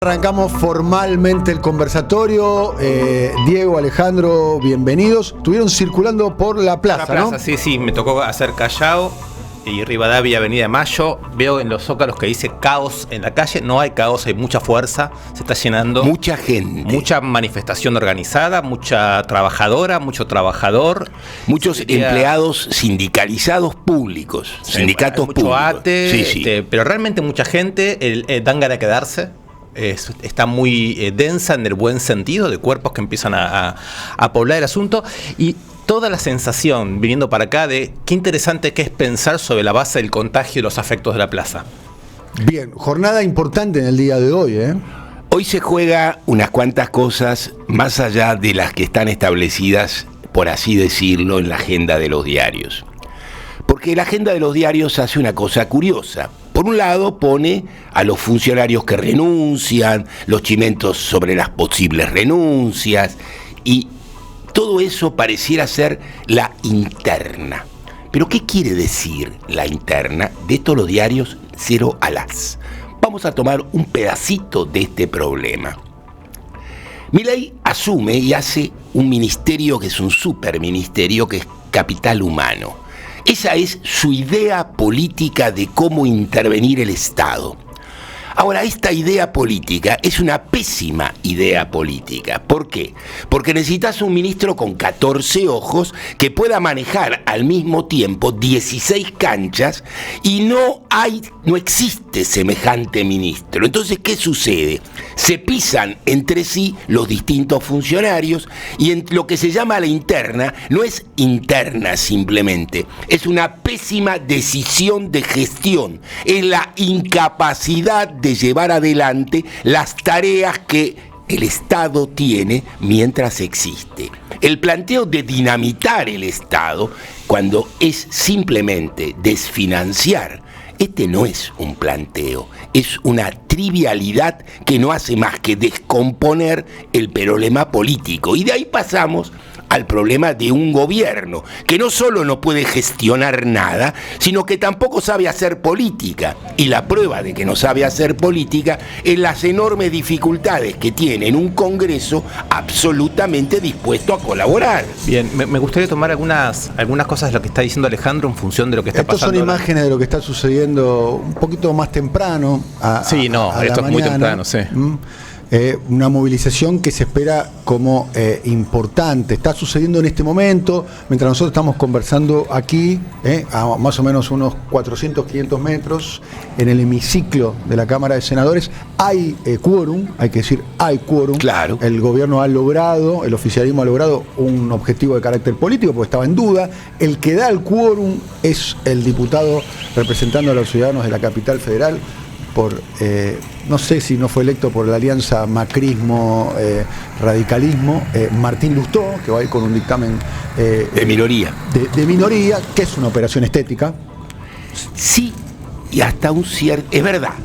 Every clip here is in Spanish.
Arrancamos formalmente el conversatorio. Diego, Alejandro, bienvenidos. Estuvieron circulando por la plaza, ¿no? Sí, me tocó hacer Callao y Rivadavia, Avenida de Mayo. Veo en los zócalos que dice caos en la calle. No hay caos, hay mucha fuerza. Se está llenando. Mucha gente. Mucha manifestación organizada, mucha trabajadora, mucho trabajador. Muchos empleados sindicalizados públicos. Sindicatos mucho públicos. ATE, pero realmente mucha gente dan ganas de quedarse. Está muy densa en el buen sentido, de cuerpos que empiezan a poblar el asunto, y toda la sensación viniendo para acá de qué interesante que es pensar sobre la base del contagio y los afectos de la plaza. Bien, jornada importante en el día de hoy, ¿eh? Hoy se juega unas cuantas cosas más allá de las que están establecidas, por así decirlo, en la agenda de los diarios. Porque la agenda de los diarios hace una cosa curiosa. Por un lado pone a los funcionarios que renuncian, los chimentos sobre las posibles renuncias, y todo eso pareciera ser la interna. ¿Pero qué quiere decir la interna? De esto los diarios cero alás. Vamos a tomar un pedacito de este problema. Milei asume y hace un ministerio que es un superministerio, que es Capital Humano. Esa es su idea política de cómo intervenir el Estado. Ahora, esta idea política es una pésima idea política. ¿Por qué? Porque necesitas un ministro con 14 ojos que pueda manejar al mismo tiempo 16 canchas, y no existe semejante ministro. Entonces, ¿qué sucede? Se pisan entre sí los distintos funcionarios, y en lo que se llama la interna no es interna simplemente, es una pésima decisión de gestión, es la incapacidad de llevar adelante las tareas que el Estado tiene mientras existe. El planteo de dinamitar el Estado, cuando es simplemente desfinanciar, este no es un planteo, es una trivialidad que no hace más que descomponer el problema político. Y de ahí pasamos al problema de un gobierno que no solo no puede gestionar nada, sino que tampoco sabe hacer política. Y la prueba de que no sabe hacer política es las enormes dificultades que tiene en un Congreso absolutamente dispuesto a colaborar. Bien, me gustaría tomar algunas cosas de lo que está diciendo Alejandro en función de lo que está pasando. Estas son imágenes de lo que está sucediendo un poquito más temprano. Esto es muy temprano, sí. Una movilización que se espera como importante. Está sucediendo en este momento, mientras nosotros estamos conversando aquí, a más o menos unos 400, 500 metros, en el hemiciclo de la Cámara de Senadores. Hay quórum, hay que decir, hay quórum. Claro. El gobierno ha logrado, el oficialismo ha logrado un objetivo de carácter político, porque estaba en duda. El que da el quórum es el diputado representando a los ciudadanos de la capital federal, no sé si no fue electo por la alianza macrismo-radicalismo, Martín Lustó, que va a ir con un dictamen de minoría. De minoría, que es una operación estética. Sí, y hasta un cierto... Es verdad,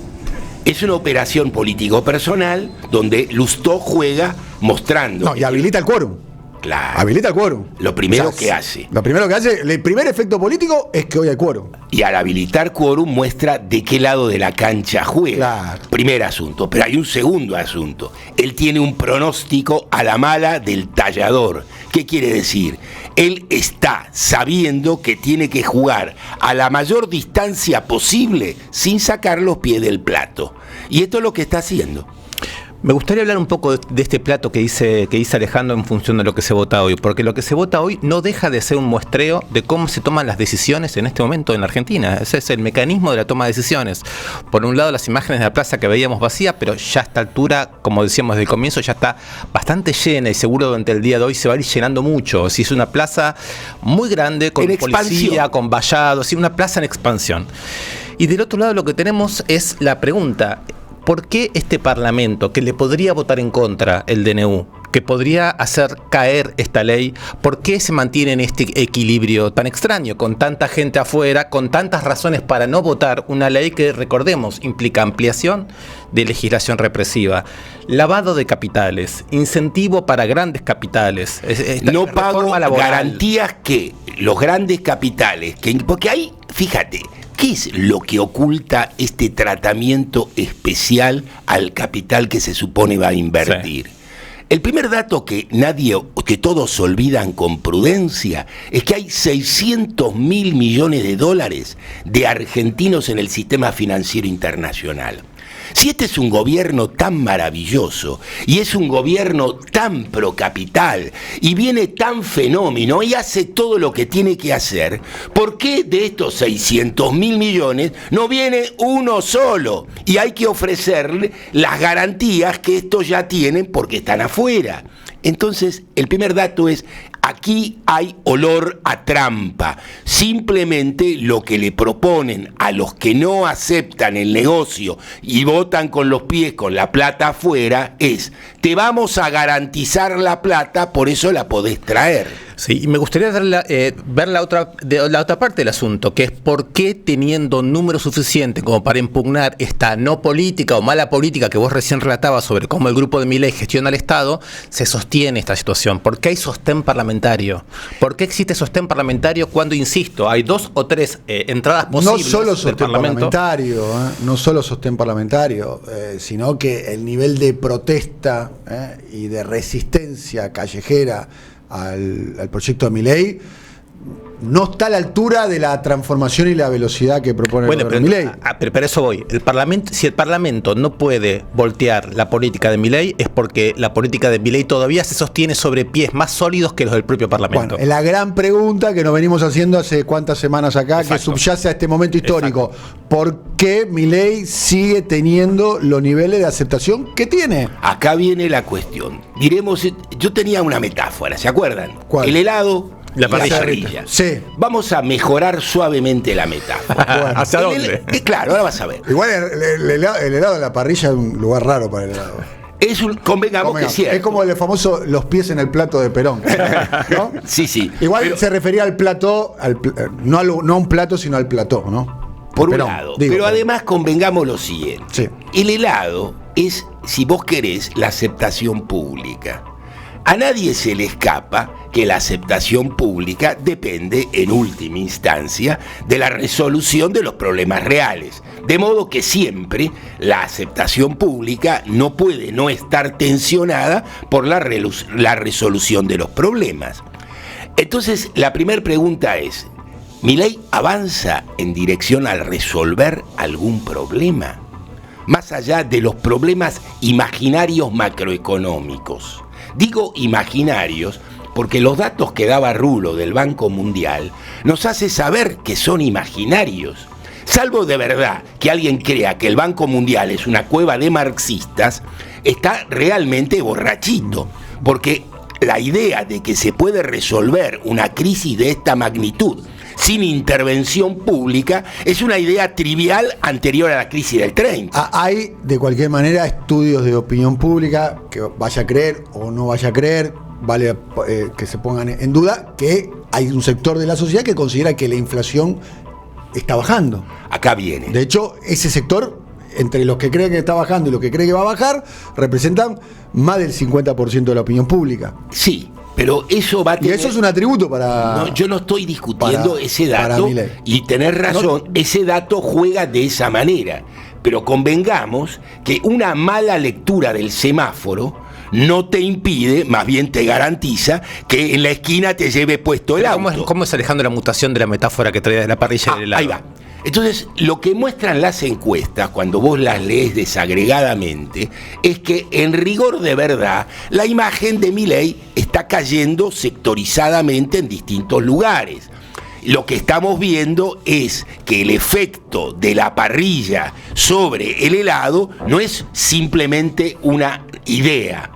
es una operación político-personal donde Lustó juega mostrando... No, y habilita el quórum. Claro. Habilita el quórum. Lo primero que hace. El primer efecto político es que hoy hay quórum. Y al habilitar quórum muestra de qué lado de la cancha juega. Claro. Primer asunto. Pero hay un segundo asunto. Él tiene un pronóstico a la mala del tallador. ¿Qué quiere decir? Él está sabiendo que tiene que jugar a la mayor distancia posible sin sacar los pies del plato. Y esto es lo que está haciendo. Me gustaría hablar un poco de este plato que dice Alejandro en función de lo que se vota hoy, porque lo que se vota hoy no deja de ser un muestreo de cómo se toman las decisiones en este momento en la Argentina. Ese es el mecanismo de la toma de decisiones. Por un lado, las imágenes de la plaza que veíamos vacía, pero ya a esta altura, como decíamos desde el comienzo, ya está bastante llena, y seguro durante el día de hoy se va a ir llenando mucho. Si es una plaza muy grande, con policía, con vallados, una plaza en expansión. Y del otro lado lo que tenemos es la pregunta: ¿por qué este Parlamento, que le podría votar en contra el DNU, que podría hacer caer esta ley, por qué se mantiene en este equilibrio tan extraño, con tanta gente afuera, con tantas razones para no votar una ley que, recordemos, implica ampliación de legislación represiva, lavado de capitales, incentivo para grandes capitales, no pago garantías que los grandes capitales, porque ahí, fíjate, ¿qué es lo que oculta este tratamiento especial al capital que se supone va a invertir? Sí. El primer dato que todos olvidan con prudencia es que hay 600.000 millones de dólares de argentinos en el sistema financiero internacional. Si este es un gobierno tan maravilloso y es un gobierno tan pro capital y viene tan fenómeno y hace todo lo que tiene que hacer, ¿por qué de estos 600.000 millones no viene uno solo? Y hay que ofrecerle las garantías que estos ya tienen porque están afuera. Entonces, el primer dato es, aquí hay olor a trampa. Simplemente lo que le proponen a los que no aceptan el negocio y votan con los pies con la plata afuera es, te vamos a garantizar la plata, por eso la podés traer. Sí, y me gustaría ver la otra parte del asunto, que es por qué teniendo número suficiente como para impugnar esta no política o mala política que vos recién relatabas sobre cómo el grupo de Milei gestiona el Estado, se sostiene esta situación. ¿Por qué hay sostén parlamentario? ¿Por qué existe sostén parlamentario cuando, insisto, hay 2 o 3 entradas posibles? No solo sostén parlamentario, no solo sostén parlamentario, sino que el nivel de protesta y de resistencia callejera al proyecto de Milei no está a la altura de la transformación y la velocidad que propone el gobierno de Milei. Pero eso voy. Si el Parlamento no puede voltear la política de Milei, es porque la política de Milei todavía se sostiene sobre pies más sólidos que los del propio Parlamento. Bueno, es la gran pregunta que nos venimos haciendo hace cuántas semanas acá, exacto, que subyace a este momento histórico. Exacto. ¿Por qué Milei sigue teniendo los niveles de aceptación que tiene? Acá viene la cuestión. Diremos, yo tenía una metáfora, ¿se acuerdan? ¿Cuál? El helado... La parrilla. Sí. Vamos a mejorar suavemente la metáfora. Bueno, ¿hacia dónde? Claro, ahora vas a ver. Igual el helado de la parrilla es un lugar raro para el helado. Convengamos que es cierto. Es como el famoso los pies en el plato de Perón, ¿no? Sí. Igual se refería al plató, no a un plato, sino al plató, ¿no? Por un lado. Pero además convengamos lo siguiente. Sí. El helado es, si vos querés, la aceptación pública. A nadie se le escapa que la aceptación pública depende, en última instancia, de la resolución de los problemas reales. De modo que siempre la aceptación pública no puede no estar tensionada por la resolución de los problemas. Entonces, la primera pregunta es, ¿Milei avanza en dirección a resolver algún problema? Más allá de los problemas imaginarios macroeconómicos. Digo imaginarios porque los datos que daba Rulo del Banco Mundial nos hace saber que son imaginarios. Salvo de verdad que alguien crea que el Banco Mundial es una cueva de marxistas, está realmente borrachito. Porque la idea de que se puede resolver una crisis de esta magnitud sin intervención pública es una idea trivial anterior a la crisis del 30. Hay, de cualquier manera, estudios de opinión pública que vaya a creer o no vaya a creer, vale que se pongan en duda, que hay un sector de la sociedad que considera que la inflación está bajando. Acá viene. De hecho, ese sector, entre los que creen que está bajando y los que creen que va a bajar, representan más del 50% de la opinión pública. Sí. Pero eso va a tener... Y eso es un atributo para... No, yo no estoy discutiendo ese dato y tenés razón, no, ese dato juega de esa manera. Pero convengamos que una mala lectura del semáforo no te impide, más bien te garantiza que en la esquina te lleve puesto el auto. ¿Cómo es, Alejandro, la mutación de la metáfora que traía de la parrilla y del helado? Ahí va. Entonces, lo que muestran las encuestas, cuando vos las lees desagregadamente, es que en rigor de verdad, la imagen de Milei está cayendo sectorizadamente en distintos lugares. Lo que estamos viendo es que el efecto de la parrilla sobre el helado no es simplemente una idea.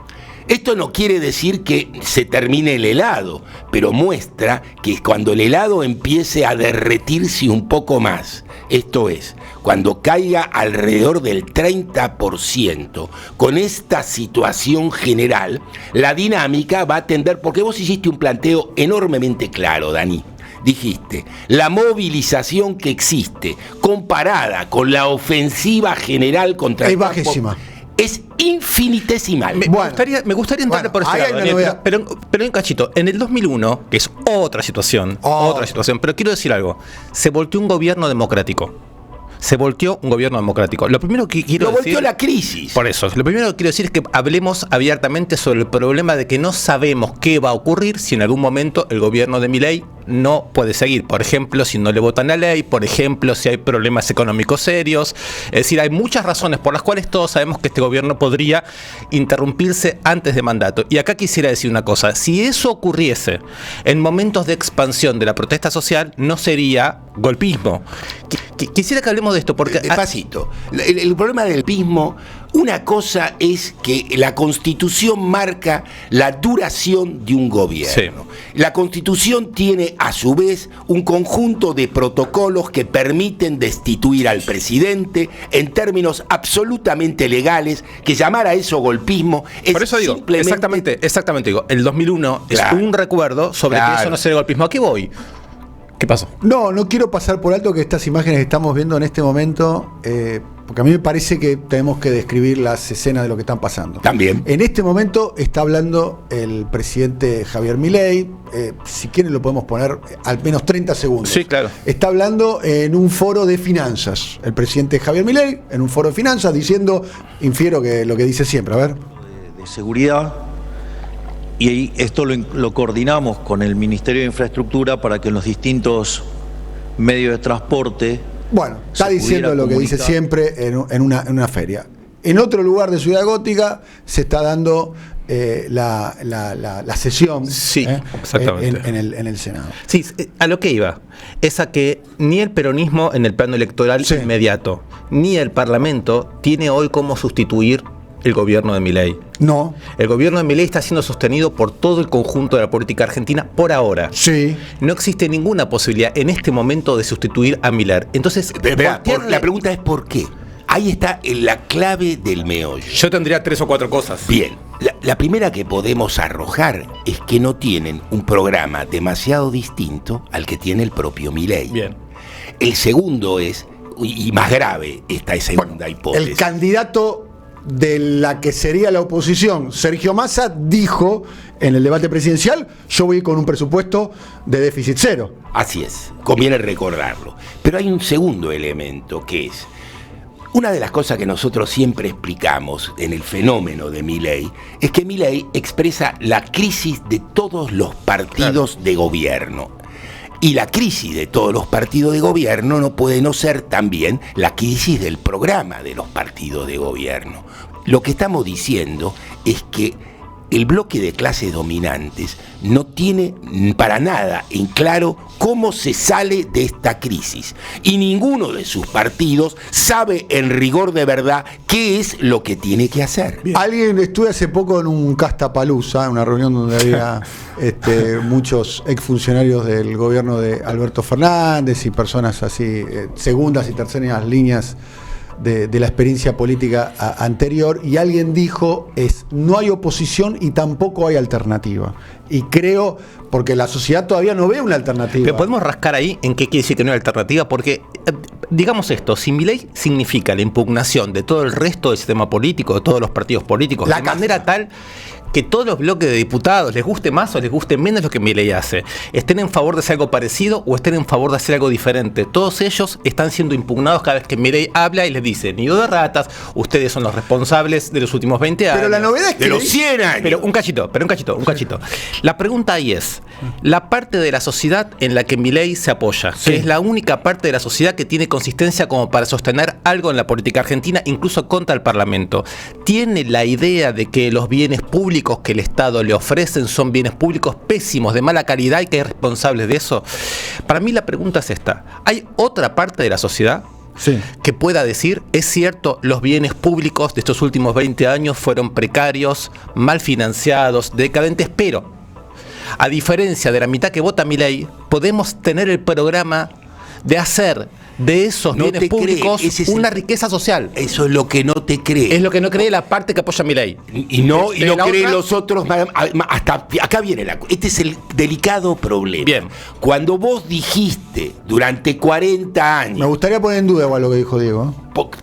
Esto no quiere decir que se termine el helado, pero muestra que cuando el helado empiece a derretirse un poco más, esto es, cuando caiga alrededor del 30%, con esta situación general, la dinámica va a tender, porque vos hiciste un planteo enormemente claro, Dani. Dijiste, la movilización que existe comparada con la ofensiva general contra es bajísima. es infinitesimal. Me gustaría entrar por ese lado, pero un cachito. En el 2001, que es otra situación, pero quiero decir algo. Se volteó un gobierno democrático. Lo primero que quiero decir... Lo volteó la crisis. Por eso, lo primero que quiero decir es que hablemos abiertamente sobre el problema de que no sabemos qué va a ocurrir si en algún momento el gobierno de Milei no puede seguir. Por ejemplo, si no le votan la ley, por ejemplo, si hay problemas económicos serios. Es decir, hay muchas razones por las cuales todos sabemos que este gobierno podría interrumpirse antes de mandato. Y acá quisiera decir una cosa. Si eso ocurriese en momentos de expansión de la protesta social, no sería golpismo. Quisiera que hablemos de esto porque... Despacito. El problema del golpismo, una cosa es que la Constitución marca la duración de un gobierno. Sí. La Constitución tiene a su vez un conjunto de protocolos que permiten destituir al presidente en términos absolutamente legales, que llamar a eso golpismo es... Por eso digo, simplemente... exactamente digo, el 2001 es un recuerdo sobre que eso no sería golpismo. ¿A qué voy? ¿Qué pasó? No quiero pasar por alto que estas imágenes que estamos viendo en este momento, porque a mí me parece que tenemos que describir las escenas de lo que están pasando. También. En este momento está hablando el presidente Javier Milei, si quieren lo podemos poner al menos 30 segundos. Sí, claro. Está hablando en un foro de finanzas, el presidente Javier Milei, en un foro de finanzas, diciendo, infiero que lo que dice siempre, a ver. De seguridad. Y esto lo coordinamos con el Ministerio de Infraestructura para que en los distintos medios de transporte... Bueno, está diciendo lo que dice siempre en una feria. En otro lugar de Ciudad Gótica se está dando la sesión, sí, exactamente. En el Senado. Sí, a lo que iba es a que ni el peronismo en el plano electoral inmediato, ni el Parlamento tiene hoy cómo sustituir el gobierno de Milei. No. El gobierno de Milei está siendo sostenido por todo el conjunto de la política argentina por ahora. Sí. No existe ninguna posibilidad en este momento de sustituir a Milei. Entonces, la pregunta es ¿por qué? Ahí está la clave del meollo. Yo tendría 3 o 4 cosas. Bien. La primera que podemos arrojar es que no tienen un programa demasiado distinto al que tiene el propio Milei. Bien. El segundo es, y más grave, esta segunda hipótesis. El candidato de la que sería la oposición, Sergio Massa, dijo en el debate presidencial: yo voy con un presupuesto de déficit cero. Así es, conviene recordarlo. Pero hay un segundo elemento que es, una de las cosas que nosotros siempre explicamos en el fenómeno de Milei, es que Milei expresa la crisis de todos los partidos de gobierno. Y la crisis de todos los partidos de gobierno no puede no ser también la crisis del programa de los partidos de gobierno. Lo que estamos diciendo es que el bloque de clases dominantes no tiene para nada en claro cómo se sale de esta crisis. Y ninguno de sus partidos sabe en rigor de verdad qué es lo que tiene que hacer. Bien. Alguien estuve hace poco en un Castapalooza, una reunión donde había muchos exfuncionarios del gobierno de Alberto Fernández y personas así, segundas y terceras líneas de la experiencia política anterior, y alguien dijo no hay oposición y tampoco hay alternativa. Y creo, porque la sociedad todavía no ve una alternativa. Pero podemos rascar ahí en qué quiere decir que no hay alternativa, porque digamos esto, si Milei significa la impugnación de todo el resto del sistema político, de todos los partidos políticos, de manera tal que todos los bloques de diputados, les guste más o les guste menos lo que Milei hace, estén en favor de hacer algo parecido o estén en favor de hacer algo diferente, todos ellos están siendo impugnados cada vez que Milei habla y les dice: nido de ratas, ustedes son los responsables de los últimos 20 años. Pero la novedad es que de los 100 años. Pero un cachito. La pregunta ahí es, la parte de la sociedad en la que Milei se apoya, que es la única parte de la sociedad que tiene consistencia como para sostener algo en la política argentina, incluso contra el Parlamento, ¿tiene la idea de que los bienes públicos que el Estado le ofrecen son bienes públicos pésimos, de mala calidad, y que hay responsables de eso? Para mí la pregunta es esta: ¿hay otra parte de la sociedad que pueda decir, es cierto, los bienes públicos de estos últimos 20 años fueron precarios, mal financiados, decadentes, pero a diferencia de la mitad que vota Milei, podemos tener el programa de hacer de esos No bienes te públicos cree, ese es una el- riqueza social. Eso es lo que no te cree. Es lo que no cree la parte que apoya a Milei. Y no La creen otra- los otros. Hasta acá viene este es el delicado problema. Bien. Cuando vos dijiste durante 40 Me años, gustaría poner en duda igual lo que dijo Diego.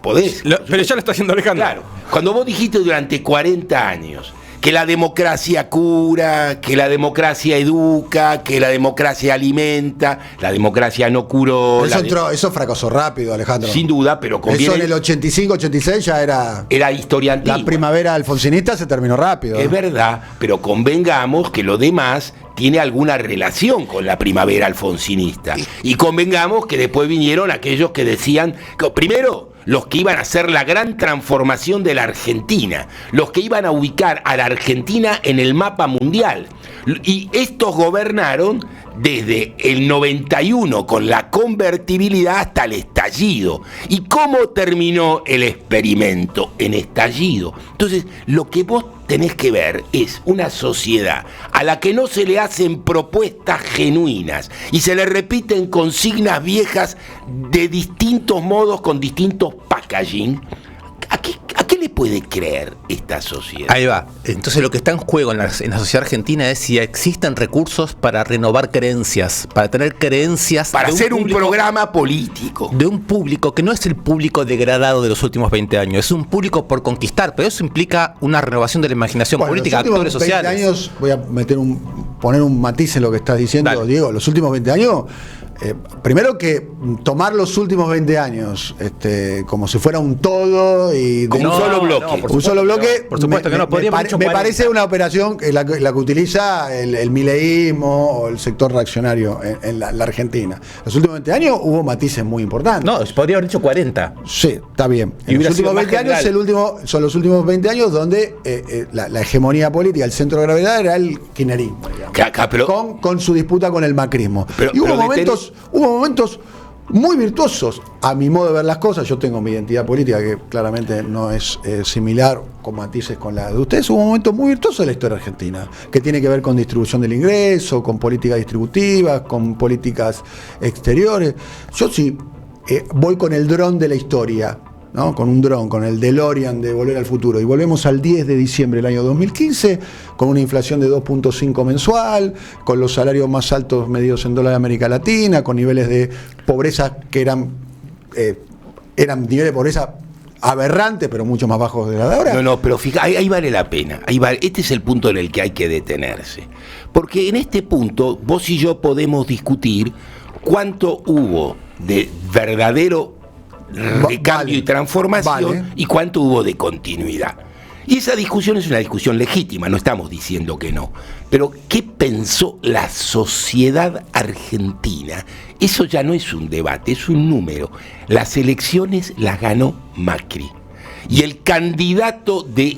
podés. Pero ya lo está haciendo Alejandro. Claro, cuando vos dijiste durante 40 años que la democracia cura, que la democracia educa, que la democracia alimenta, la democracia no curó. Eso fracasó rápido, Alejandro. Sin duda, pero Eso conviene. en el 85-86 ya era... Era historia antigua. La primavera alfonsinista se terminó rápido. Es verdad, pero convengamos que lo demás tiene alguna relación con la primavera alfonsinista. Y convengamos que después vinieron aquellos que decían, primero, los que iban a hacer la gran transformación de la Argentina, los que iban a ubicar a la Argentina en el mapa mundial. Y estos gobernaron desde el 91 con la convertibilidad hasta el estallido. ¿Y cómo terminó el experimento? En estallido. Entonces, lo que vos tenés que ver es una sociedad a la que no se le hacen propuestas genuinas y se le repiten consignas viejas de distintos modos con distintos packaging. ¿A qué le puede creer esta sociedad? Ahí va. Entonces lo que está en juego en la sociedad argentina es si existen recursos para renovar creencias, para tener creencias. Para de hacer un público, programa político. de un público que no es el público degradado de los últimos 20 años, es un público por conquistar, pero eso implica una renovación de la imaginación política, los últimos actores 20 sociales. años, voy a poner un matiz en lo que estás diciendo, Dale. Diego. Los últimos 20 años, primero que tomar los últimos 20 años como si fuera un todo y Como un solo bloque. por un supuesto solo que no. bloque, Por supuesto que no. Podríamos haber hecho me 40. parece una operación la que utiliza el mileísmo o el sector reaccionario en la Argentina. Los últimos 20 años hubo matices muy importantes. No, podría haber hecho 40. Sí, está bien. Y En hubiera los sido últimos más 20 años general. son los últimos 20 años donde la hegemonía política, el centro de gravedad era el kirchnerismo, digamos. Acá, pero- con su disputa con el macrismo. Y hubo momentos muy virtuosos, a mi modo de ver las cosas. Yo tengo mi identidad política que claramente no es similar con matices con la de ustedes. Hubo momentos muy virtuosos de la historia argentina, que tiene que ver con distribución del ingreso, con políticas distributivas, con políticas exteriores. Yo sí voy con el dron de la historia, ¿no? Con un dron, con el DeLorean de Volver al Futuro. Y volvemos al 10 de diciembre del año 2015, con una inflación de 2.5 mensual, con los salarios más altos medidos en dólar de América Latina, con niveles de pobreza que eran niveles de pobreza aberrantes, pero mucho más bajos de la de ahora. No, pero fija, ahí vale la pena. Este es el punto en el que hay que detenerse. Porque en este punto, vos y yo podemos discutir cuánto hubo de verdadero recambio Vale, y transformación vale. y cuánto hubo de continuidad. Y esa discusión es una discusión legítima, no estamos diciendo que no. Pero ¿qué pensó la sociedad argentina? Eso ya no es un debate, es un número. Las elecciones las ganó Macri. Y el candidato de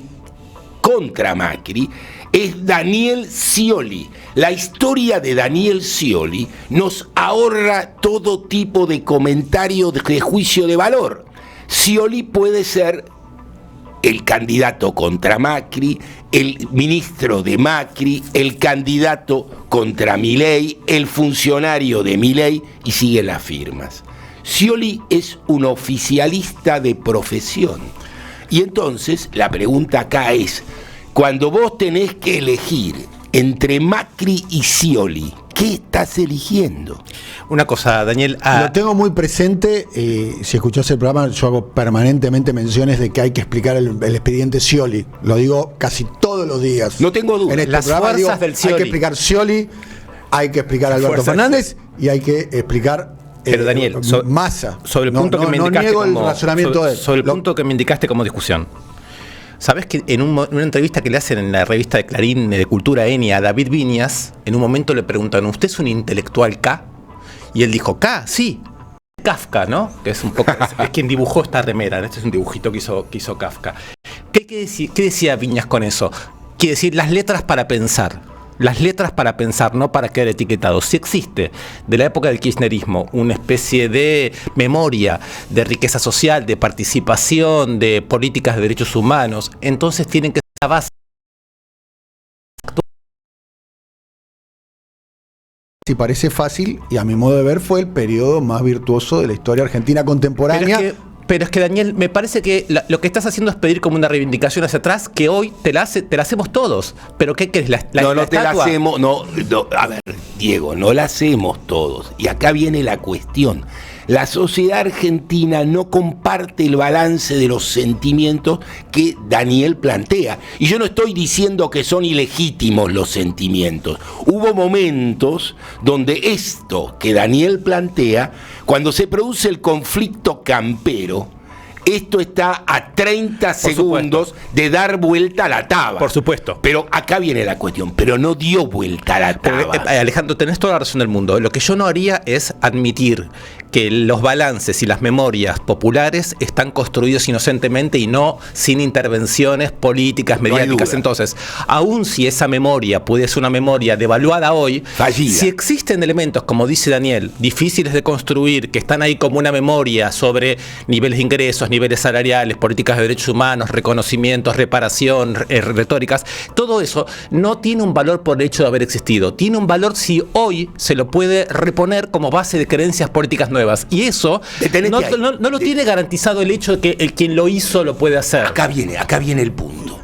contra Macri es Daniel Scioli. La historia de Daniel Scioli nos ahorra todo tipo de comentario de juicio de valor. Scioli puede ser el candidato contra Macri, el ministro de Macri, el candidato contra Milei, el funcionario de Milei, y siguen las firmas. Scioli es un oficialista de profesión. Y entonces la pregunta acá es, cuando vos tenés que elegir entre Macri y Scioli, ¿qué estás eligiendo? Una cosa, Daniel. Lo tengo muy presente, si escuchás el programa, yo hago permanentemente menciones de que hay que explicar el expediente Scioli. Lo digo casi todos los días. No tengo duda. En este Las programa fuerzas del hay Scioli. que explicar Scioli, hay que explicar a Alberto Fuerzas. Fernández y hay que explicar Pero Daniel, Massa. sobre el punto que me no indicaste niego el como, razonamiento de él. sobre el punto que me indicaste como discusión. ¿Sabés que en una entrevista que le hacen en la revista de Clarín de Cultura Eni a David Viñas, en un momento le preguntan, ¿usted es un intelectual K? Y él dijo, K, sí. Kafka, ¿no? Que es un poco es quien dibujó esta remera. Este es un dibujito que hizo Kafka. ¿Qué decía Viñas con eso? Quiere decir las letras para pensar. Las letras para pensar, no para quedar etiquetados. Si existe de la época del kirchnerismo una especie de memoria, de riqueza social, de participación, de políticas de derechos humanos, entonces tienen que ser la base Si parece fácil, y a mi modo de ver fue el periodo más virtuoso de la historia argentina contemporánea. Pero es que Daniel, me parece que lo que estás haciendo es pedir como una reivindicación hacia atrás que hoy te la hacemos todos. ¿Pero qué querés? No te la hacemos, a ver, Diego, no la hacemos todos. Y acá viene la cuestión. La sociedad argentina no comparte el balance de los sentimientos que Daniel plantea. Y yo no estoy diciendo que son ilegítimos los sentimientos. Hubo momentos donde esto que Daniel plantea, cuando se produce el conflicto campero, esto está a 30 segundos de dar vuelta a la taba. Por supuesto. Pero acá viene la cuestión, pero no dio vuelta a la taba. Alejandro, tenés toda la razón del mundo. Lo que yo no haría es admitir que los balances y las memorias populares están construidos inocentemente y no sin intervenciones políticas, mediáticas. Entonces, aun si esa memoria puede ser una memoria devaluada hoy, fallida, si existen elementos, como dice Daniel, difíciles de construir, que están ahí como una memoria sobre niveles de ingresos, niveles salariales, políticas de derechos humanos, reconocimientos, reparación, retóricas, todo eso no tiene un valor por el hecho de haber existido. Tiene un valor si hoy se lo puede reponer como base de creencias políticas nuevas. Y eso no lo tiene garantizado el hecho de que quien lo hizo lo puede hacer. Acá viene el punto.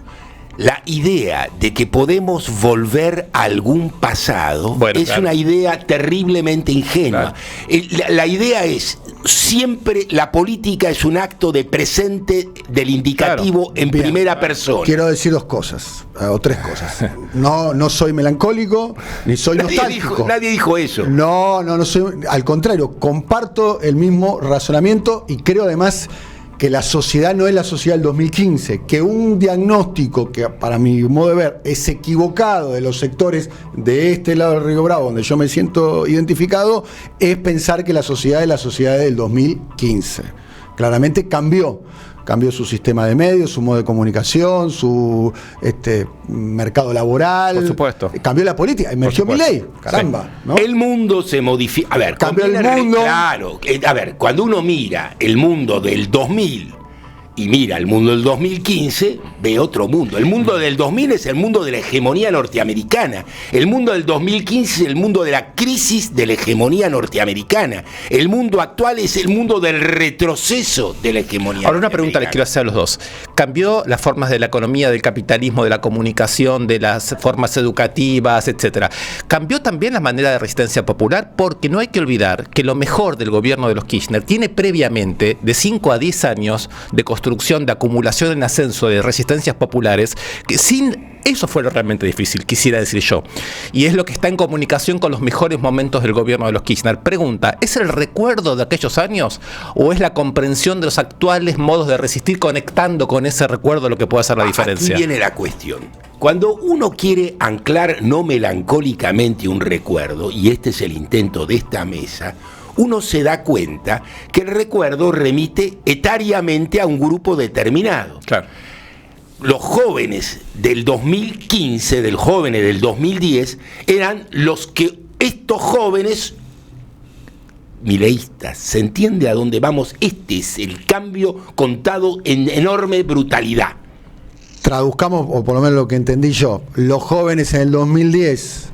La idea de que podemos volver a algún pasado una idea terriblemente ingenua. Claro. La idea es, siempre la política es un acto de presente del indicativo en primera persona. Quiero decir dos cosas, o tres cosas. No soy melancólico, ni soy nostálgico. Nadie dijo eso. No soy, al contrario, comparto el mismo razonamiento y creo además que la sociedad no es la sociedad del 2015, que un diagnóstico que para mi modo de ver es equivocado de los sectores de este lado del Río Bravo, donde yo me siento identificado, es pensar que la sociedad es la sociedad del 2015. Claramente cambió su sistema de medios, su modo de comunicación, su mercado laboral. Por supuesto. Cambió la política, emergió Milei, caramba, ¿no? El mundo se modifica. A ver, cambió el mundo. Claro, a ver, cuando uno mira el mundo del 2000 y mira el mundo del 2015, ve otro mundo. El mundo del 2000 es el mundo de la hegemonía norteamericana. El mundo del 2015 es el mundo de la crisis de la hegemonía norteamericana. El mundo actual es el mundo del retroceso de la hegemonía. Ahora, una pregunta les quiero hacer a los dos. ¿Cambió las formas de la economía, del capitalismo, de la comunicación, de las formas educativas, etcétera? ¿Cambió también la manera de resistencia popular? Porque no hay que olvidar que lo mejor del gobierno de los Kirchner tiene previamente de 5 a 10 años de construcción, de acumulación en ascenso de resistencias populares, que sin eso fue lo realmente difícil, quisiera decir yo. Y es lo que está en comunicación con los mejores momentos del gobierno de los Kirchner. Pregunta, ¿es el recuerdo de aquellos años o es la comprensión de los actuales modos de resistir conectando con ese recuerdo lo que puede hacer la diferencia? Aquí viene la cuestión. Cuando uno quiere anclar no melancólicamente un recuerdo, y este es el intento de esta mesa, uno se da cuenta que el recuerdo remite etariamente a un grupo determinado. Claro. Los jóvenes del 2015, del jóvenes del 2010, eran los que estos jóvenes mileístas. ¿Se entiende a dónde vamos? Este es el cambio contado en enorme brutalidad. Traduzcamos, o por lo menos lo que entendí yo, los jóvenes en el 2010,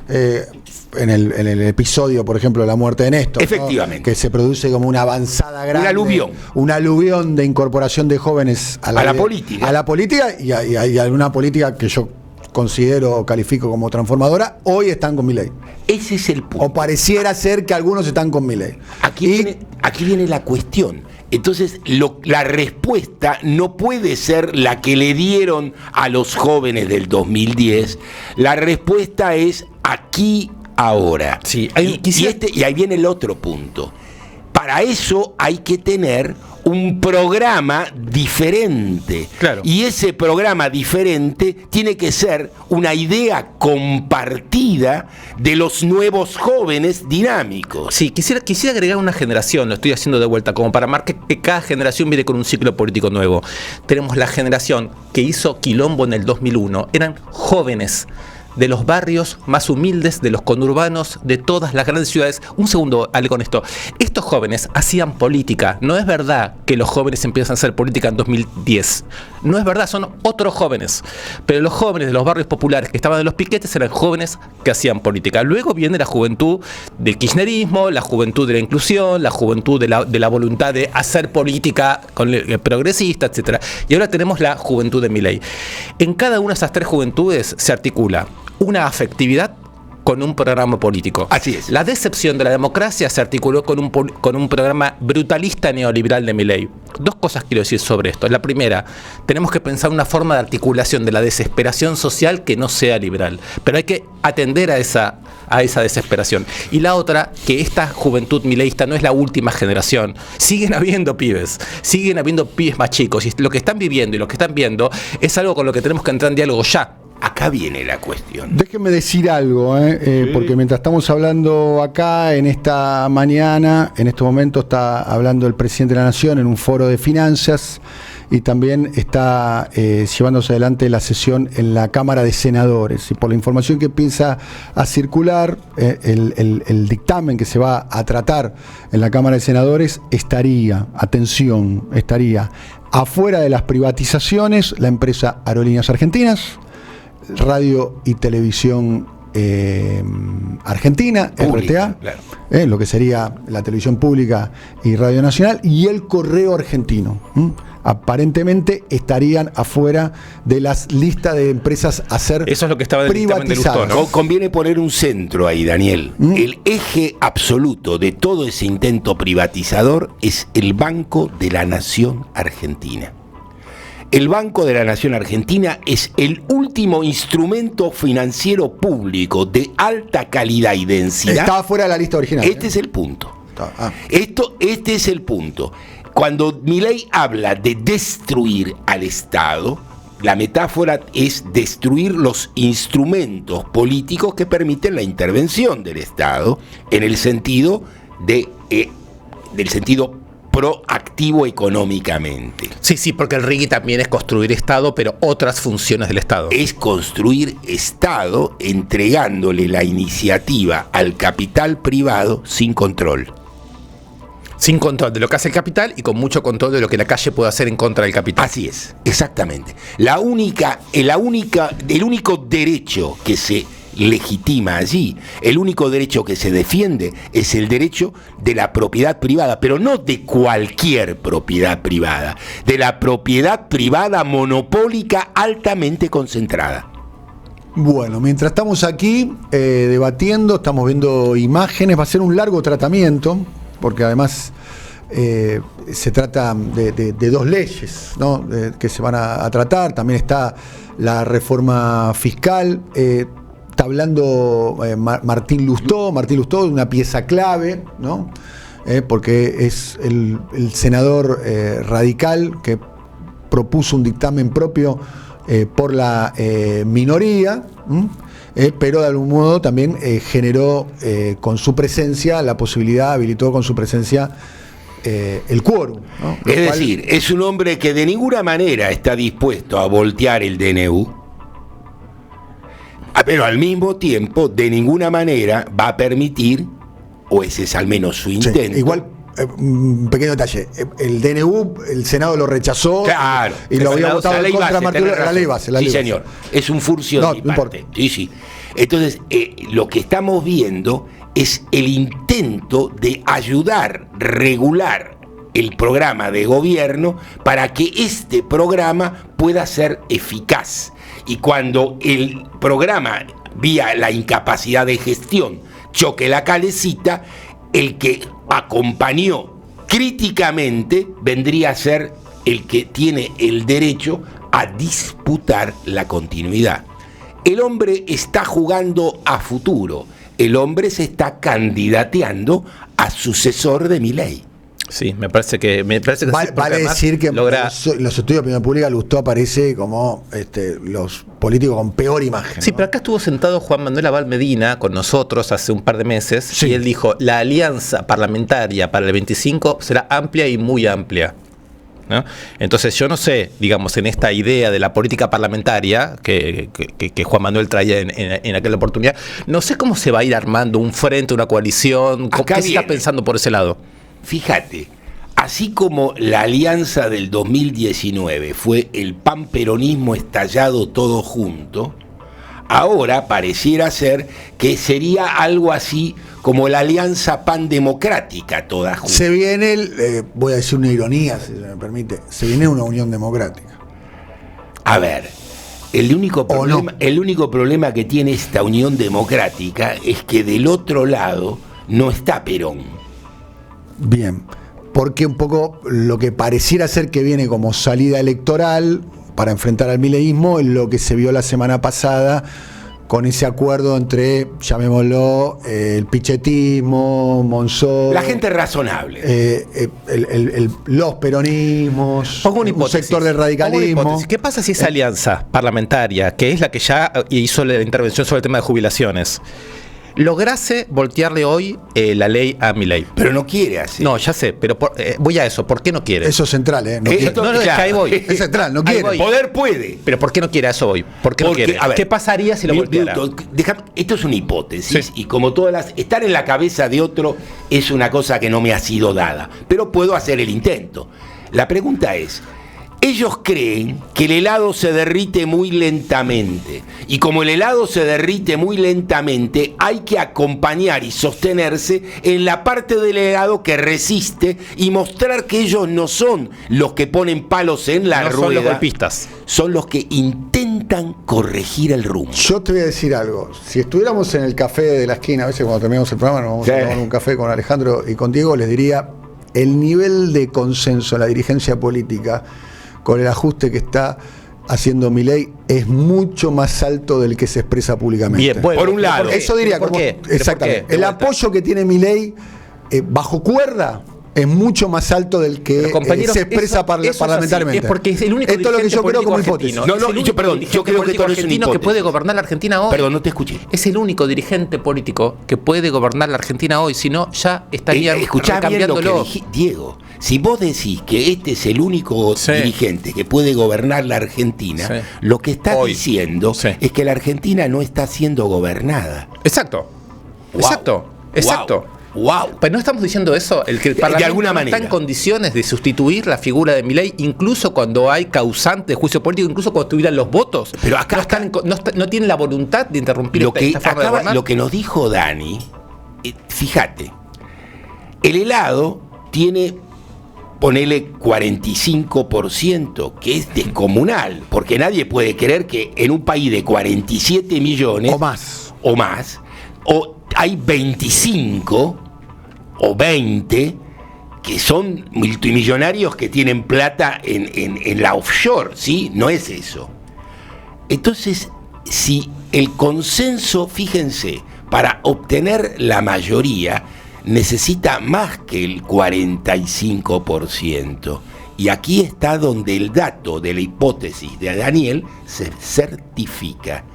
en el episodio, por ejemplo, de la muerte de Néstor, efectivamente, ¿no? Que se produce como una avanzada grande, un aluvión de incorporación de jóvenes a la política y a una política que yo considero o califico como transformadora. Hoy están con Milei. Ese es el punto. O pareciera ser que algunos están con Milei. Aquí viene la cuestión. Entonces, la respuesta no puede ser la que le dieron a los jóvenes del 2010. La respuesta es aquí, ahora. Sí, y ahí viene el otro punto. Para eso hay que tener un programa diferente. Claro. Y ese programa diferente tiene que ser una idea compartida de los nuevos jóvenes dinámicos. Sí, quisiera agregar una generación, lo estoy haciendo de vuelta, como para marcar que cada generación viene con un ciclo político nuevo. Tenemos la generación que hizo quilombo en el 2001, eran jóvenes de los barrios más humildes, de los conurbanos, de todas las grandes ciudades. Un segundo, Ale, con esto. Estos jóvenes hacían política. No es verdad que los jóvenes empiezan a hacer política en 2010. No es verdad, son otros jóvenes. Pero los jóvenes de los barrios populares que estaban en los piquetes eran jóvenes que hacían política. Luego viene la juventud del kirchnerismo, la juventud de la inclusión, la juventud de la voluntad de hacer política progresista, etcétera. Y ahora tenemos la juventud de Milei. En cada una de esas tres juventudes se articula una afectividad con un programa político. Así es. La decepción de la democracia se articuló con un programa brutalista neoliberal de Milei. Dos cosas quiero decir sobre esto. La primera, tenemos que pensar una forma de articulación de la desesperación social que no sea liberal. Pero hay que atender a esa desesperación. Y la otra, que esta juventud mileísta no es la última generación. Siguen habiendo pibes más chicos. Y lo que están viviendo y lo que están viendo es algo con lo que tenemos que entrar en diálogo ya. Acá viene la cuestión. Déjenme decir algo, porque mientras estamos hablando acá, en esta mañana, en este momento está hablando el presidente de la Nación en un foro de finanzas y también está llevándose adelante la sesión en la Cámara de Senadores. Y por la información que empieza a circular, el dictamen que se va a tratar en la Cámara de Senadores estaría afuera de las privatizaciones la empresa Aerolíneas Argentinas, Radio y Televisión Argentina, pública, RTA, claro. Lo que sería la televisión pública y Radio Nacional, y el Correo Argentino. Aparentemente estarían afuera de las listas de empresas a ser Eso es lo que estaba en el dictamen de Lustó, ¿no? Conviene poner un centro ahí, Daniel. El eje absoluto de todo ese intento privatizador es el Banco de la Nación Argentina. El Banco de la Nación Argentina es el último instrumento financiero público de alta calidad y densidad. Estaba fuera de la lista original. Este es el punto. Este es el punto. Cuando Milei habla de destruir al Estado, la metáfora es destruir los instrumentos políticos que permiten la intervención del Estado en el sentido del sentido proactivo económicamente. Sí, porque el RIGI también es construir Estado, pero otras funciones del Estado. Es construir Estado entregándole la iniciativa al capital privado sin control. Sin control de lo que hace el capital y con mucho control de lo que la calle puede hacer en contra del capital. Así es, exactamente. El único derecho que se legitima allí, el único derecho que se defiende es el derecho de la propiedad privada, pero no de cualquier propiedad privada, de la propiedad privada monopólica altamente concentrada. Bueno, mientras estamos aquí debatiendo, estamos viendo imágenes, va a ser un largo tratamiento, porque además se trata de dos leyes, ¿no? Que se van a tratar. También está la reforma fiscal. Está hablando Martín Lustó, una pieza clave, ¿no? Porque es el senador radical que propuso un dictamen propio por la minoría, pero de algún modo también generó con su presencia la posibilidad, habilitó con su presencia el quórum, ¿no? Es decir, es un hombre que de ninguna manera está dispuesto a voltear el DNU, pero al mismo tiempo de ninguna manera va a permitir, o ese es al menos su intento. Sí, igual, un pequeño detalle, el DNU, el Senado lo rechazó, claro, y lo había votado en contra Martín, la ley base. Sí, señor, es un furcio de mi parte. Sí. Entonces, lo que estamos viendo es el intento de ayudar, regular el programa de gobierno para que este programa pueda ser eficaz. Y cuando el programa, vía la incapacidad de gestión, choque la calecita, el que acompañó críticamente vendría a ser el que tiene el derecho a disputar la continuidad. El hombre está jugando a futuro. El hombre se está candidateando a sucesor de Milei. Sí, me parece que vale decir que logra... los estudios de opinión pública Lustó aparece como los políticos con peor imagen. Sí, ¿no? pero acá estuvo sentado Juan Manuel Abal Medina con nosotros hace un par de meses, sí. Y él dijo, la alianza parlamentaria para el 25 será amplia y muy amplia, ¿no? Entonces yo no sé, digamos, en esta idea de la política parlamentaria que Juan Manuel traía en aquella oportunidad, no sé cómo se va a ir armando un frente, una coalición, ¿qué se está pensando por ese lado? Fíjate, así como la alianza del 2019 fue el pan-peronismo estallado todo junto, ahora pareciera ser que sería algo así como la alianza pan-democrática toda junta. Se viene, voy a decir una ironía, si se me permite, se viene una unión democrática. A ver, el único problema que tiene esta unión democrática es que del otro lado no está Perón. Bien, porque un poco lo que pareciera ser que viene como salida electoral para enfrentar al mileísmo es lo que se vio la semana pasada con ese acuerdo entre, llamémoslo, el pichetismo, Monzó, La gente razonable. los peronismos, Pongo una un hipótesis. sector del radicalismo. ¿Qué pasa si esa alianza parlamentaria, que es la que ya hizo la intervención sobre el tema de jubilaciones, lograse voltearle hoy la ley a Milei? Pero no quiere hacer. No, ya sé, pero voy a eso. ¿Por qué no quiere? Eso es central, no quiere. Esto- No, es que ahí voy. Es central, no Ahí quiere. voy. Poder puede. Pero ¿por qué no quiere a eso hoy? ¿Por qué no Porque, quiere? a ver, ¿Qué pasaría si lo volteara? Esto es una hipótesis, Sí. y como todas las... Estar en la cabeza de otro es una cosa que no me ha sido dada, pero puedo hacer el intento. La pregunta es, ellos creen que el helado se derrite muy lentamente, y como el helado se derrite muy lentamente, hay que acompañar y sostenerse en la parte del helado que resiste y mostrar que ellos no son los que ponen palos en la No rueda, son los golpistas. son los que intentan corregir el rumbo. Yo te voy a decir algo. Si estuviéramos en el café de la esquina, a veces cuando terminamos el programa nos vamos Sí. a tomar un café con Alejandro y con Diego, les diría, el nivel de consenso en la dirigencia política con el ajuste que está haciendo Milei es mucho más alto del que se expresa públicamente. Bien, bueno, Por un lado. ¿por qué? Eso diría, ¿Por como, qué? ¿Pero exactamente. por qué? De El vuelta. apoyo que tiene Milei bajo cuerda es mucho más alto del que Pero, compañeros, se expresa eso es parlamentariamente. así, es porque es el único Esto es lo que yo creo como hipótesis. No, no, yo, perdón, yo creo que esto no es una argentino que hipótesis. puede gobernar la Argentina hoy. Perdón, no te escuché. Es el único dirigente político que puede gobernar la Argentina hoy, si no ya estaría Escuchá bien lo que recambiándolo. dije, Diego. Si vos decís que este es el único Sí. dirigente que puede gobernar la Argentina, Sí. lo que estás Hoy. diciendo Sí. es que la Argentina no está siendo gobernada. Exacto. Wow. Exacto. Wow. Pero no estamos diciendo eso, el que el De Parlamento alguna no manera. está en condiciones de sustituir la figura de Milei, incluso cuando hay causante de juicio político, incluso cuando tuvieran los votos. Pero acá- no, no tienen la voluntad de interrumpir esta forma de gobernar. Lo que nos dijo Dani, fíjate, el helado tiene, ponele 45%, que es descomunal, porque nadie puede creer que en un país de 47 millones O más. o hay 25 o 20 que son multimillonarios que tienen plata en la offshore, ¿sí? No es eso. Entonces, si el consenso, fíjense, para obtener la mayoría necesita más que el 45%. Y aquí está donde el dato de la hipótesis de Daniel se certifica.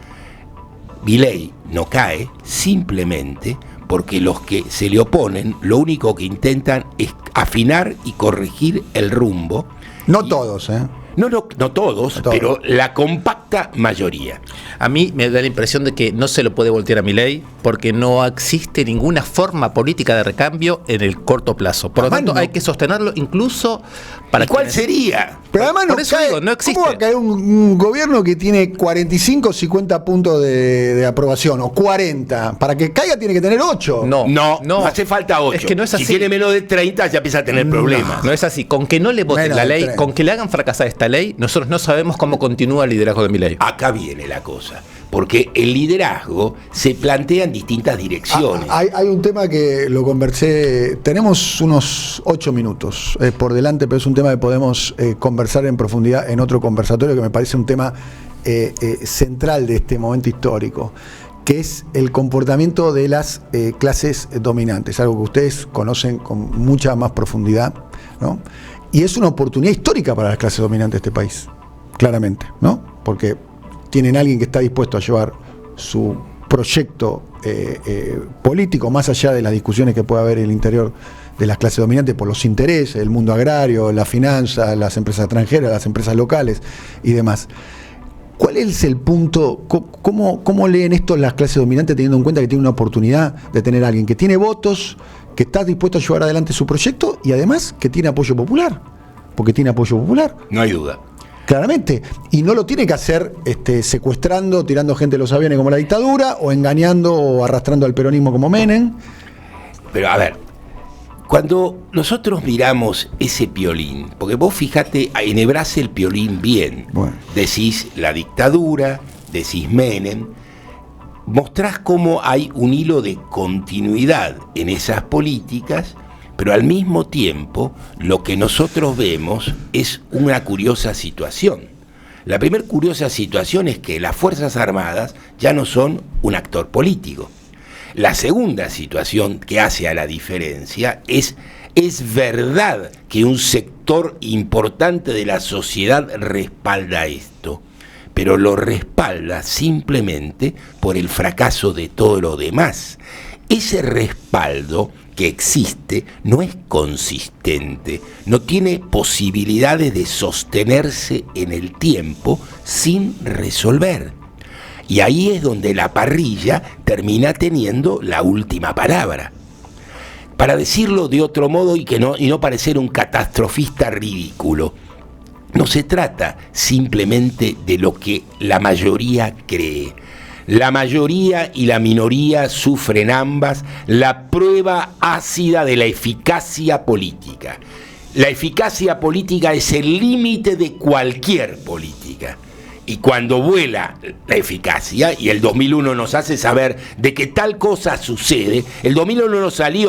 Milei no cae simplemente porque los que se le oponen lo único que intentan es afinar y corregir el rumbo. No todos, No todos, No todos. pero la compacta mayoría. A mí me da la impresión de que no se lo puede voltear a Milei porque no existe ninguna forma política de recambio en el corto plazo. Por lo Además, tanto, no. hay que sostenerlo incluso para ¿Y cuál quienes- sería? Pero además Por eso digo, no existe. ¿Cómo va a caer un gobierno que tiene 45 o 50 puntos de aprobación? O 40. Para que caiga tiene que tener 8. No hace falta 8. Es que no es así. Si tiene menos de 30 ya empieza a tener problemas. No es así. Con que no le voten Menos la de ley, 30. con que le hagan fracasar esta ley, nosotros no sabemos cómo continúa el liderazgo de Milei. Acá viene la cosa. Porque el liderazgo se plantea en distintas direcciones. Hay un tema que lo conversé. Tenemos unos 8 minutos por delante, pero es un tema que podemos conversar en profundidad en otro conversatorio que me parece un tema central de este momento histórico, que es el comportamiento de las clases dominantes, algo que ustedes conocen con mucha más profundidad, ¿no? Y es una oportunidad histórica para las clases dominantes de este país, claramente, ¿no? Porque tienen alguien que está dispuesto a llevar su proyecto político más allá de las discusiones que pueda haber en el interior de las clases dominantes por los intereses, el mundo agrario, la finanza, las empresas extranjeras, las empresas locales y demás. ¿Cuál es el punto? ¿Cómo leen esto las clases dominantes teniendo en cuenta que tienen una oportunidad de tener a alguien que tiene votos, que está dispuesto a llevar adelante su proyecto y además que tiene apoyo popular, porque tiene apoyo popular. No hay duda. Claramente, y no lo tiene que hacer secuestrando, tirando gente de los aviones como la dictadura, o engañando o arrastrando al peronismo como Menem. Pero a ver, cuando nosotros miramos ese Piolín, porque vos fíjate, enhebrás el Piolín bien, Bueno. Decís la dictadura, decís Menem, mostrás cómo hay un hilo de continuidad en esas políticas, pero al mismo tiempo lo que nosotros vemos es una curiosa situación. La primera curiosa situación es que las Fuerzas Armadas ya no son un actor político. La segunda situación que hace a la diferencia es verdad que un sector importante de la sociedad respalda esto, pero lo respalda simplemente por el fracaso de todo lo demás. Ese respaldo que existe no es consistente, no tiene posibilidades de sostenerse en el tiempo sin resolver. Y ahí es donde la parrilla termina teniendo la última palabra. Para decirlo de otro modo y no parecer un catastrofista ridículo, no se trata simplemente de lo que la mayoría cree. La mayoría y la minoría sufren ambas la prueba ácida de la eficacia política. La eficacia política es el límite de cualquier política. Y cuando vuela la eficacia, y el 2001 nos hace saber de que tal cosa sucede, el 2001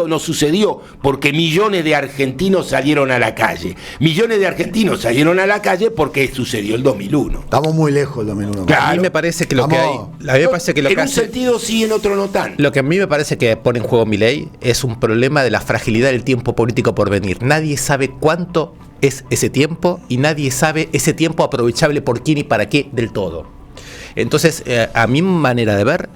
no sucedió porque millones de argentinos salieron a la calle. Millones de argentinos salieron a la calle porque sucedió el 2001. Estamos muy lejos del 2001. Claro. A mí me parece que lo que hay, a mí me parece que lo en que un hace, sentido sí, en otro no tanto. lo que a mí me parece que pone en juego Milei es un problema de la fragilidad del tiempo político por venir. Nadie sabe cuánto es ese tiempo y nadie sabe ese tiempo aprovechable por quién y para qué del todo. Entonces, a mi manera de ver,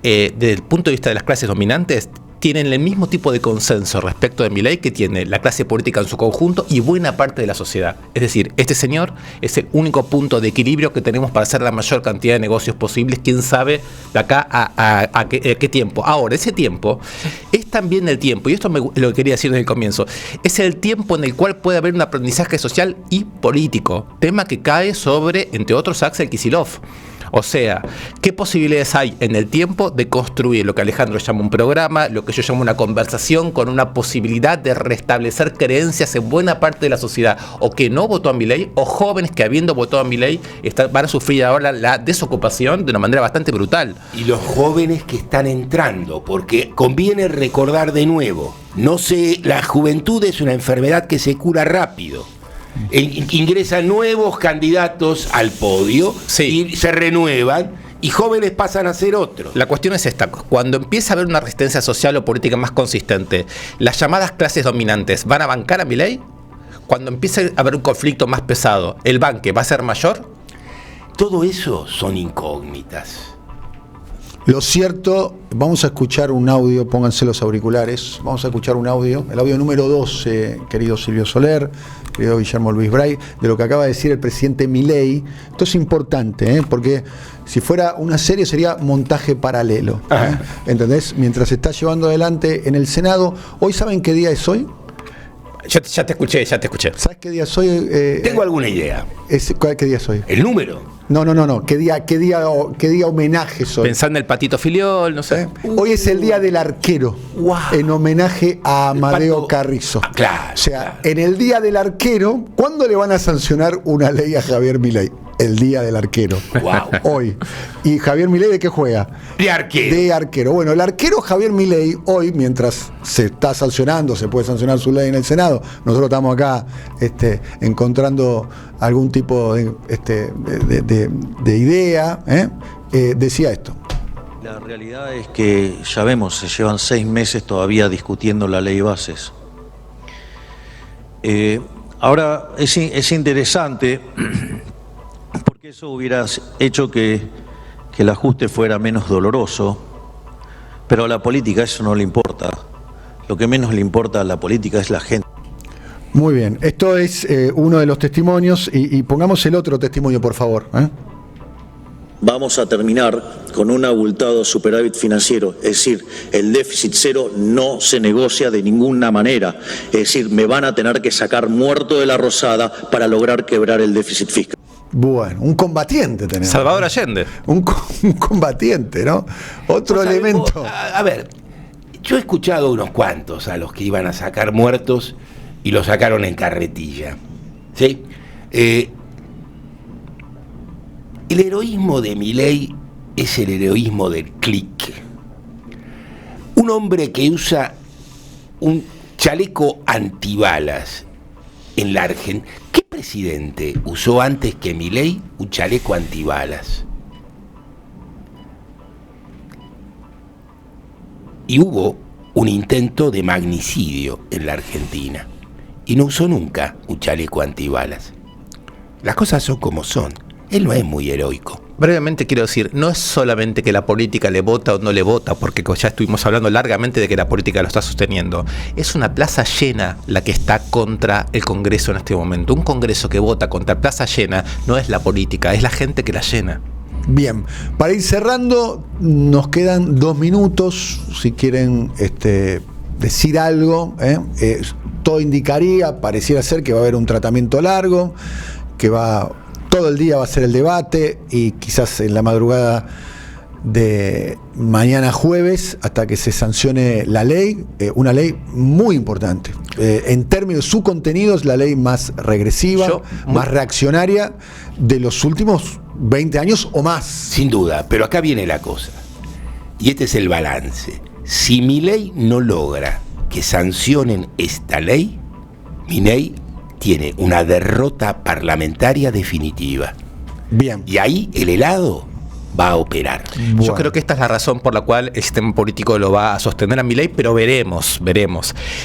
desde el punto de vista de las clases dominantes, tienen el mismo tipo de consenso respecto de Milei que tiene la clase política en su conjunto y buena parte de la sociedad. Es decir, este señor es el único punto de equilibrio que tenemos para hacer la mayor cantidad de negocios posibles, quién sabe de acá a qué tiempo. Ahora, ese tiempo es también el tiempo, y esto lo que quería decir desde el comienzo, es el tiempo en el cual puede haber un aprendizaje social y político, tema que cae sobre, entre otros, Axel Kicillof. O sea, ¿qué posibilidades hay en el tiempo de construir lo que Alejandro llama un programa, lo que yo llamo una conversación con una posibilidad de restablecer creencias en buena parte de la sociedad, o que no votó a Milei, o jóvenes que habiendo votado a Milei van a sufrir ahora la desocupación de una manera bastante brutal? Y los jóvenes que están entrando, porque conviene recordar de nuevo, la juventud es una enfermedad que se cura rápido. Ingresan nuevos candidatos al podio, sí, y se renuevan y jóvenes pasan a ser otros. La cuestión es esta: cuando empieza a haber una resistencia social o política más consistente, ¿las llamadas clases dominantes van a bancar a Milei? Cuando empiece a haber un conflicto más pesado, ¿el banque va a ser mayor? Todo eso son incógnitas. Lo cierto, vamos a escuchar un audio, pónganse los auriculares, vamos a escuchar un audio, el audio número 12, querido Silvio Soler, querido Guillermo Luis Bray, de lo que acaba de decir el presidente Milei. Esto es importante, porque si fuera una serie sería montaje paralelo, ¿entendés? Mientras se está llevando adelante en el Senado. Hoy, ¿saben qué día es hoy? Ya te escuché. ¿Sabes qué día es hoy? Tengo alguna idea. ¿Qué día es hoy? ¿El número? No. ¿Qué día homenaje soy? Pensando en el Patito Filiol, no sé. Hoy es el Día del Arquero, en homenaje a Amadeo Carrizo. Claro. O sea, en el Día del Arquero, ¿cuándo le van a sancionar una ley a Javier Milei? El Día del Arquero. Wow. Hoy. ¿Y Javier Milei de qué juega? De arquero. De arquero. Bueno, el arquero Javier Milei, hoy, mientras se está sancionando, se puede sancionar su ley en el Senado, nosotros estamos acá encontrando algún tipo de idea, decía esto. La realidad es que, ya vemos, se llevan 6 meses todavía discutiendo la ley bases. Ahora, es interesante, porque eso hubiera hecho que el ajuste fuera menos doloroso, pero a la política eso no le importa. Lo que menos le importa a la política es la gente. Muy bien, esto es uno de los testimonios y pongamos el otro testimonio, por favor. Vamos a terminar con un abultado superávit financiero, es decir, el déficit cero no se negocia de ninguna manera, es decir, me van a tener que sacar muerto de la rosada para lograr quebrar el déficit fiscal. Bueno, un combatiente tenemos. Salvador Allende. Un combatiente, ¿no? Otro elemento. A ver, yo he escuchado unos cuantos a los que iban a sacar muertos y los sacaron en carretilla. ¿Sí? El heroísmo de Milei es el heroísmo del clic. Un hombre que usa un chaleco antibalas en la Argentina. ¿Qué presidente usó antes que Milei un chaleco antibalas? Y hubo un intento de magnicidio en la Argentina y no usó nunca un chaleco antibalas. Las cosas son como son. Él no es muy heroico. Brevemente quiero decir, no es solamente que la política le vota o no le vota, porque ya estuvimos hablando largamente de que la política lo está sosteniendo. Es una plaza llena la que está contra el Congreso en este momento. Un Congreso que vota contra plaza llena no es la política, es la gente que la llena. Bien, para ir cerrando, nos quedan 2 minutos, si quieren decir algo. Todo indicaría, pareciera ser que va a haber un tratamiento largo, que todo el día va a ser el debate y quizás en la madrugada de mañana jueves hasta que se sancione la ley, una ley muy importante. En términos de su contenido es la ley más regresiva, más reaccionaria de los últimos 20 años o más. Sin duda, pero acá viene la cosa. Y este es el balance. Si Milei no logra que sancionen esta ley, Milei tiene una derrota parlamentaria definitiva. Bien. Y ahí el helado va a operar. Bueno. Yo creo que esta es la razón por la cual el sistema político lo va a sostener a Milei, pero veremos.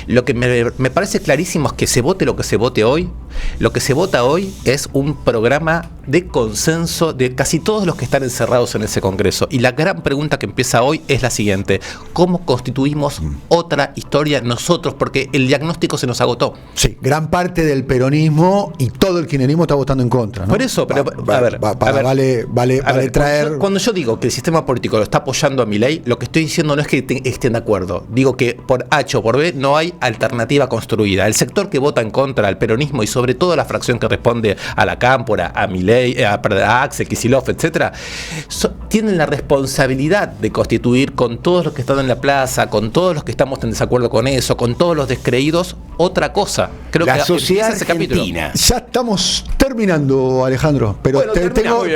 Lo que me parece clarísimo es que se vote lo que se vote hoy. Lo que se vota hoy es un programa de consenso de casi todos los que están encerrados en ese Congreso. Y la gran pregunta que empieza hoy es la siguiente: ¿cómo constituimos otra historia nosotros? Porque el diagnóstico se nos agotó. Sí, gran parte del peronismo y todo el kirchnerismo está votando en contra, ¿no? Por eso, pero vale traer... Cuando yo digo que el sistema político lo está apoyando a Milei, lo que estoy diciendo no es que estén de acuerdo. Digo que por H o por B no hay alternativa construida. El sector que vota en contra al peronismo y sobre todo la fracción que responde a la Cámpora, a Milei, a Axel Kicillof, etcétera, tienen la responsabilidad de constituir con todos los que están en la plaza, con todos los que estamos en desacuerdo con eso, con todos los descreídos, otra cosa. Creo la que sociedad ese capítulo. Ya estamos terminando, Alejandro, pero bueno,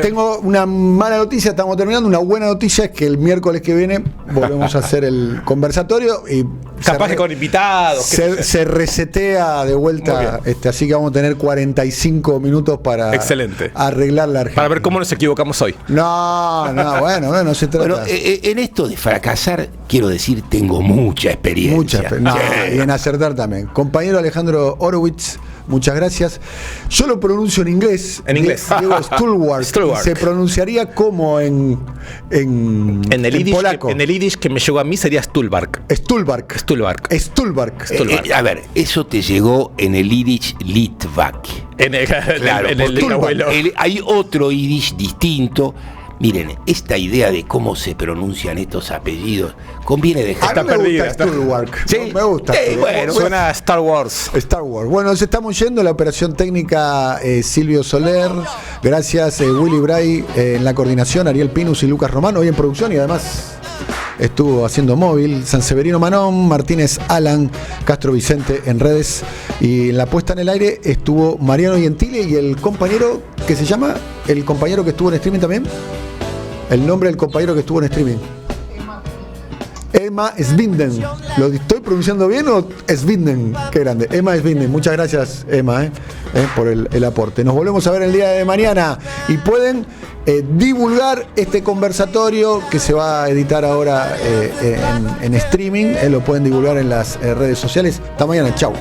tengo una mala noticia, estamos terminando. Una buena noticia es que el miércoles que viene volvemos a hacer el conversatorio y capaz que con invitados. Se resetea de vuelta, así que vamos a tener 45 minutos para Excelente. Arreglar la Argentina. Para ver cómo nos equivocamos hoy. No se trata. Bueno, en esto de fracasar, quiero decir, tengo mucha experiencia. Y en acertar también. Compañero Alejandro Horowitz, muchas gracias. Yo lo pronuncio en inglés. Digo Stulwark. Se pronunciaría como en polaco. En el yiddish que me llegó a mí sería Stulbark. Stulbark. A ver, eso te llegó en el yiddish Litvak. En el abuelo. Hay otro yiddish distinto. Miren, esta idea de cómo se pronuncian estos apellidos conviene dejar. A mí me gusta Stulwark. Sí, me gusta. Bueno, suena a Star Wars. Bueno, nos estamos yendo. La operación técnica Silvio Soler. Gracias Willy Bray en la coordinación, Ariel Pinus y Lucas Romano hoy en producción y además estuvo haciendo móvil, Sanseverino Manón, Martínez Alan, Castro Vicente en redes y en la puesta en el aire estuvo Mariano Gentile y el compañero que se llama, el compañero que estuvo en streaming también, el nombre del compañero que estuvo en streaming. Emma Svinden. ¿Lo estoy pronunciando bien o Svinden? Qué grande. Emma Svinden. Muchas gracias, Emma, por el aporte. Nos volvemos a ver el día de mañana y pueden divulgar este conversatorio que se va a editar ahora en streaming. Lo pueden divulgar en las redes sociales. Hasta mañana. Chau.